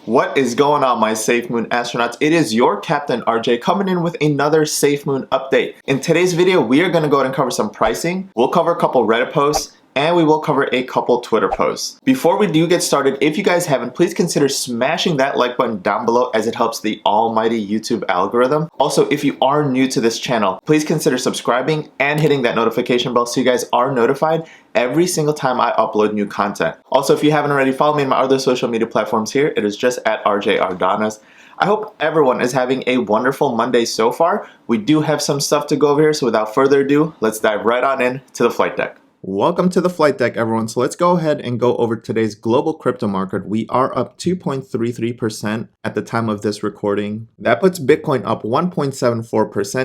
What is going on, my SafeMoon astronauts? It is your Captain RJ coming in with another SafeMoon update. In today's video, we are going to go ahead and cover some pricing. We'll cover a couple Reddit posts, and we will cover a couple Twitter posts. Before we do get started, if you guys haven't, please consider smashing that like button down below as it helps the almighty YouTube algorithm. Also, if you are new to this channel, please consider subscribing and hitting that notification bell so you guys are notified every single time I upload new content. Also, if you haven't already, follow me on my other social media platforms here. It is just at RJ Ardanas. I hope everyone is having a wonderful Monday so far. We do have some stuff to go over here, so without further ado, let's dive right on in to the flight deck. Welcome to the flight deck, everyone. So let's go ahead and go over today's global crypto market. We are up 2.33% at the time of this recording. That puts Bitcoin up 1.74%,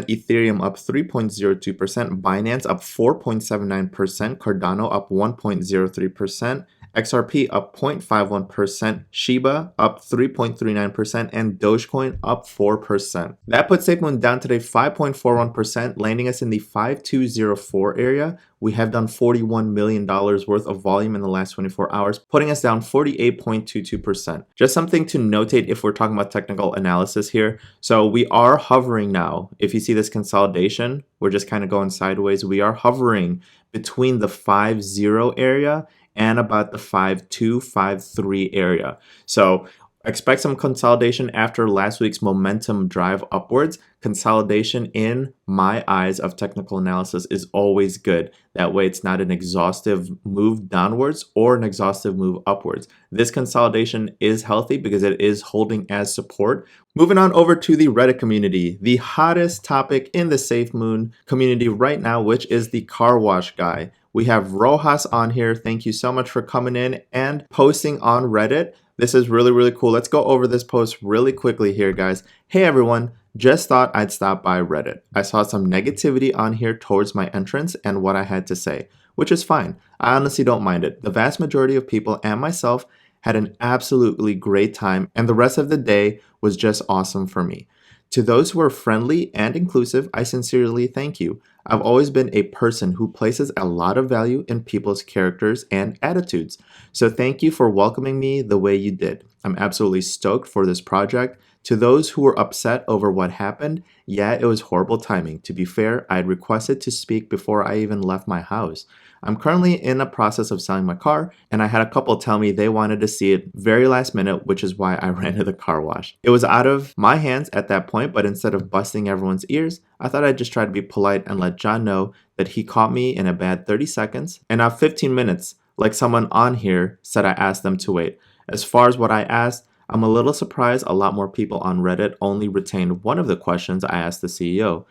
Ethereum up 3.02%, Binance up 4.79%, Cardano up 1.03%, XRP up 0.51%, Shiba up 3.39%, and Dogecoin up 4%. That puts SafeMoon down today 5.41%, landing us in the 5204 area. We have done $41 million worth of volume in the last 24 hours, putting us down 48.22%. Just something to notate if we're talking about technical analysis here. So we are hovering now. If you see this consolidation, we're just kind of going sideways. We are hovering between the 5.0 area and about the 5.2, 5.3 area. So expect some consolidation after last week's momentum drive upwards. Consolidation, in my eyes of technical analysis, is always good. That way it's not an exhaustive move downwards or an exhaustive move upwards. This consolidation is healthy because it is holding as support. Moving on over to the Reddit community, the hottest topic in the SafeMoon community right now, which is the Carwash guy. We have Rojas on here. Thank you so much for coming in and posting on Reddit. This is really, really cool. Let's go over this post really quickly here, guys. Hey, everyone. Just thought I'd stop by Reddit. I saw some negativity on here towards my entrance and what I had to say, which is fine. I honestly don't mind it. The vast majority of people and myself had an absolutely great time, and the rest of the day was just awesome for me. To those who are friendly and inclusive, I sincerely thank you. I've always been a person who places a lot of value in people's characters and attitudes. So thank you for welcoming me the way you did. I'm absolutely stoked for this project. To those who were upset over what happened, yeah, it was horrible timing. To be fair, I had requested to speak before I even left my house. I'm currently in a process of selling my car, and I had a couple tell me they wanted to see it very last minute, which is why I ran to the car wash. It was out of my hands at that point, but instead of busting everyone's ears, I thought I'd just try to be polite and let John know that he caught me in a bad 30 seconds and not 15 minutes, like someone on here said I asked them to wait. As far as what I asked, I'm a little surprised a lot more people on Reddit only retained one of the questions I asked the CEO,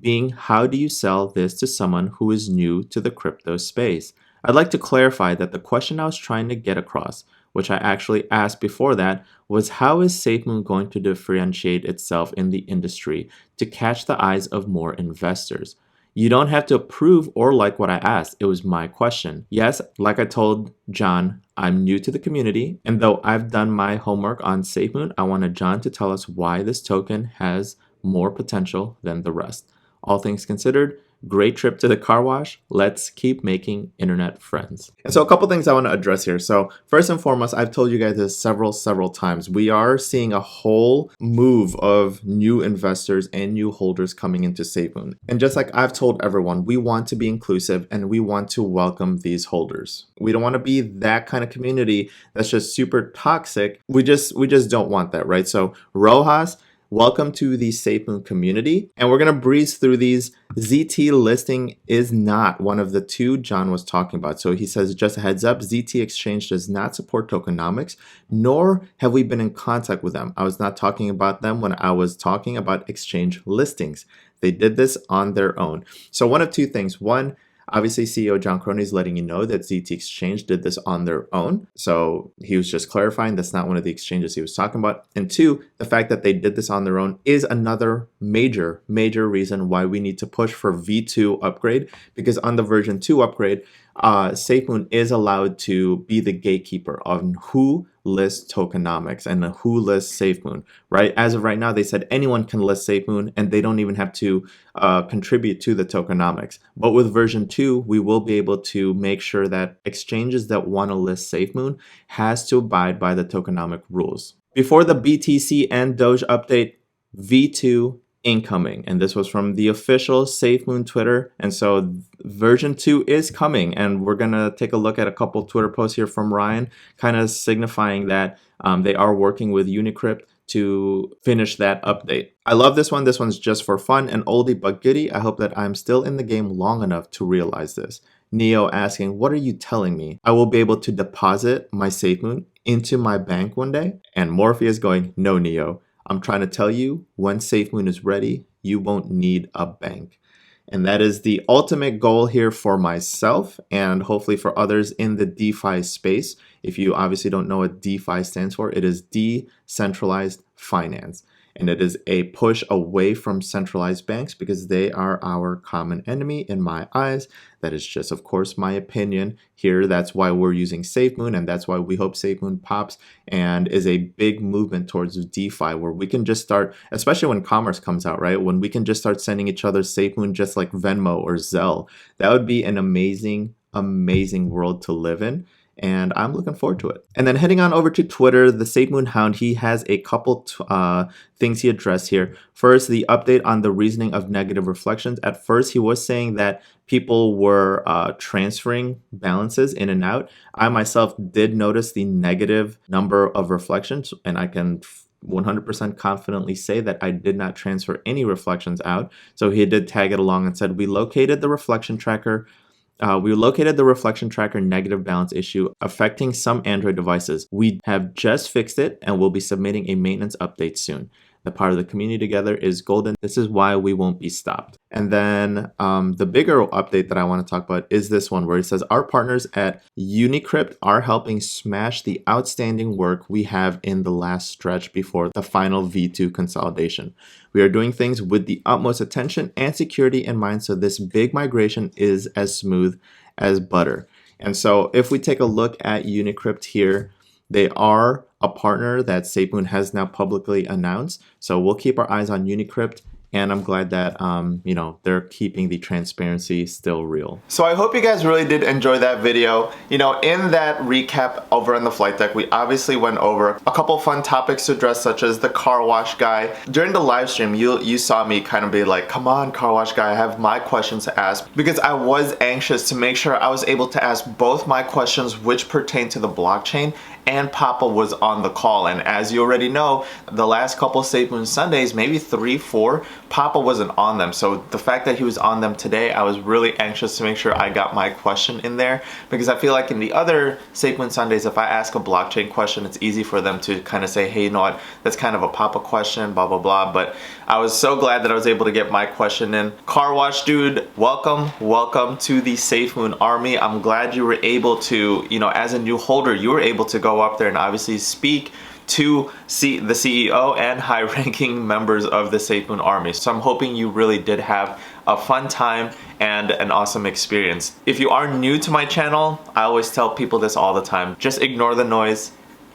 being how do you sell this to someone who is new to the crypto space? I'd like to clarify that the question I was trying to get across, which I actually asked before that, was how is SafeMoon going to differentiate itself in the industry to catch the eyes of more investors? You don't have to approve or like what I asked. It was my question. Yes, like I told John, I'm new to the community, and though I've done my homework on SafeMoon, I wanted John to tell us why this token has more potential than the rest. All things considered, great trip to the car wash. Let's keep making internet friends. And so a couple things I want to address here. So first and foremost, I've told you guys this several times. We are seeing a whole move of new investors and new holders coming into SafeMoon. And just like I've told everyone, we want to be inclusive and we want to welcome these holders. We don't want to be that kind of community that's just super toxic. We just don't want that, right? So Rojas, welcome to the SafeMoon community, and we're going to breeze through these. ZT listing is not one of the two John was talking about. So he says, just a heads up, ZT Exchange does not support tokenomics, nor have we been in contact with them. I was not talking about them when I was talking about exchange listings. They did this on their own. So one of two things. One, obviously, CEO John Crony is letting you know that ZT Exchange did this on their own. So he was just clarifying that's not one of the exchanges he was talking about. And two, the fact that they did this on their own is another major reason why we need to push for V2 upgrade, because on the version 2 upgrade, SafeMoon is allowed to be the gatekeeper on who lists tokenomics and who lists SafeMoon, right? As of right now, they said anyone can list SafeMoon and they don't even have to contribute to the tokenomics. But with version 2, we will be able to make sure that exchanges that want to list SafeMoon has to abide by the tokenomic rules. Before the BTC and Doge update, V2 incoming, and this was from the official SafeMoon Twitter, and so version 2 is coming, and we're gonna take a look at a couple Twitter posts here from Ryan, kind of signifying that they are working with Unicrypt to finish that update. I love this one. This one's just for fun and oldie but goodie. I hope that I'm still in the game long enough to realize this. Neo asking, what are you telling me? I will be able to deposit my SafeMoon into my bank one day? And Morpheus going, no, Neo. I'm trying to tell you, when SafeMoon is ready, you won't need a bank. And that is the ultimate goal here for myself and hopefully for others in the DeFi space. If you obviously don't know what DeFi stands for, it is decentralized finance. And it is a push away from centralized banks because they are our common enemy in my eyes. That is just, of course, my opinion here. That's why we're using SafeMoon, and that's why we hope SafeMoon pops and is a big movement towards DeFi, where we can just start, especially when commerce comes out, right? When we can just start sending each other SafeMoon just like Venmo or Zelle. That would be an amazing, amazing world to live in. And I'm looking forward to it. And then heading on over to Twitter, the SafeMoon Hound, he has a couple things he addressed here. First, the update on the reasoning of negative reflections. At first, he was saying that people were transferring balances in and out. I myself did notice the negative number of reflections, and I can 100% confidently say that I did not transfer any reflections out. So he did tag it along and said, we located the reflection tracker negative balance issue affecting some Android devices. We have just fixed it and we'll be submitting a maintenance update soon. The part of the community together is golden. This is why we won't be stopped. And then the bigger update that I want to talk about is this one where it says our partners at Unicrypt are helping smash the outstanding work we have in the last stretch before the final V2 consolidation. We are doing things with the utmost attention and security in mind, so this big migration is as smooth as butter. And so if we take a look at Unicrypt here, they are a partner that SafeMoon has now publicly announced. So we'll keep our eyes on Unicrypt. And I'm glad that, they're keeping the transparency still real. So I hope you guys really did enjoy that video. In that recap over on the flight deck, we obviously went over a couple fun topics to address, such as the car wash guy. During the live stream, you saw me kind of be like, come on, car wash guy, I have my questions to ask, because I was anxious to make sure I was able to ask both my questions which pertain to the blockchain, and Papa was on the call. And as you already know, the last couple SafeMoon Sundays, maybe 3, 4, Papa wasn't on them. So the fact that he was on them today, I was really anxious to make sure I got my question in there, because I feel like in the other SafeMoon Sundays, if I ask a blockchain question, it's easy for them to kind of say, hey, you know what, that's kind of a Papa question, blah, blah, blah. But I was so glad that I was able to get my question in. Car Wash Dude, welcome to the SafeMoon army. I'm glad you were able to, as a new holder, you were able to go up there and obviously speak to the CEO and high-ranking members of the SafeMoon army. So I'm hoping you really did have a fun time and an awesome experience. If you are new to my channel, I always tell people this all the time, just ignore the noise.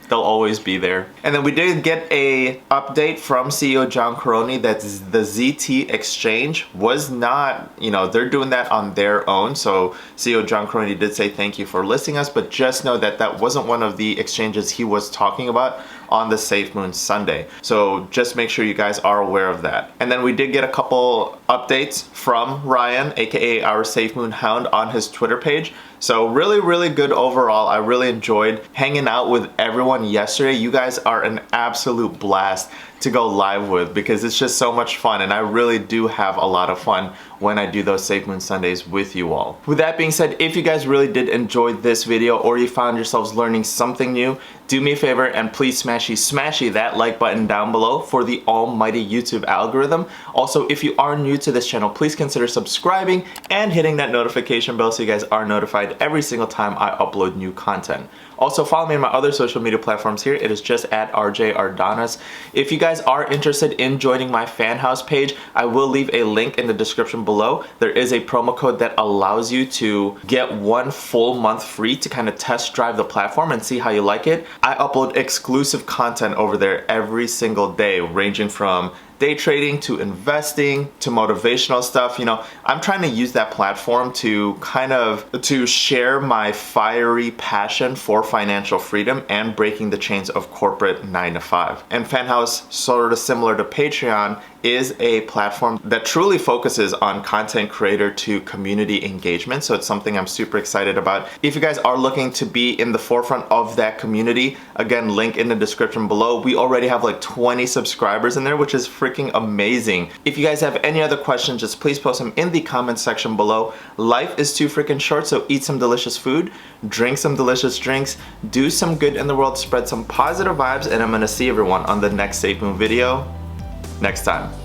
They'll always be there. And then we did get a update from CEO John Caroni that the ZT exchange was not, they're doing that on their own. So CEO John Caroni did say thank you for listing us, but just know that that wasn't one of the exchanges he was talking about on the SafeMoon Sunday. So just make sure you guys are aware of that. And then we did get a couple updates from Ryan, aka our SafeMoon Hound, on his Twitter page. So really, really good overall. I really enjoyed hanging out with everyone yesterday. You guys are an absolute blast to go live with, because it's just so much fun, and I really do have a lot of fun when I do those SafeMoon Sundays with you all. With that being said, if you guys really did enjoy this video, or you found yourselves learning something new, do me a favor and please smashy that like button down below for the almighty YouTube algorithm. Also, if you are new to this channel, please consider subscribing and hitting that notification bell so you guys are notified notified every single time I upload new content. Also, follow me on my other social media platforms here. It is just at RJ Ardanas. If you guys are interested in joining my fan house page, I will leave a link in the description below. There is a promo code that allows you to get 1 full month free to kind of test drive the platform and see how you like it. I upload exclusive content over there every single day, ranging from day trading to investing to motivational stuff. You know, I'm trying to use that platform to to share my fiery passion for financial freedom and breaking the chains of corporate 9 to 5. And Fanhouse, sort of similar to Patreon, is a platform that truly focuses on content creator to community engagement. So it's something I'm super excited about. If you guys are looking to be in the forefront of that community, again, link in the description below. We already have like 20 subscribers in there, which is freaking amazing. If you guys have any other questions, just please post them in the comments section below. Life is too freaking short, so eat some delicious food, drink some delicious drinks, do some good in the world, spread some positive vibes, and I'm gonna see everyone on the next SafeMoon video next time.